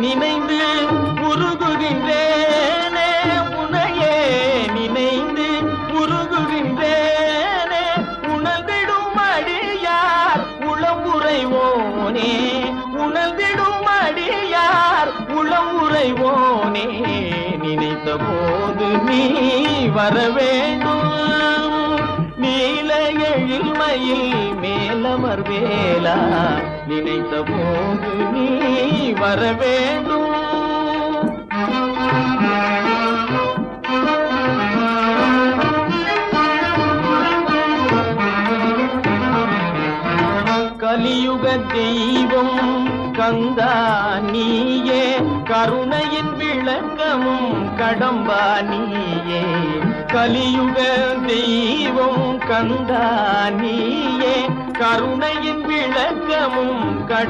நினைந்து உருகுகின்றேனே, உனையே நினைந்து உருகுகின்றேனே. உணர்ந்திடும் அடியார் உளம் உறைவோனே, உணர்ந்திடும் அடியார் உளம் உறைவோனே. நினைத்த போது நீ வர வேண்டும், நீல எழில்மையில் மேலமர் வேலா. நினைத்த போது நீ வர வேண்டும். கலியுக தெய்வம் கந்தா நீயே, கருணையின் விளக்கமும் கடம்பா நீயே. கலியுக தெய்வம் கந்தா நீயே, கருணையின் விளக்கமும் கடம்பா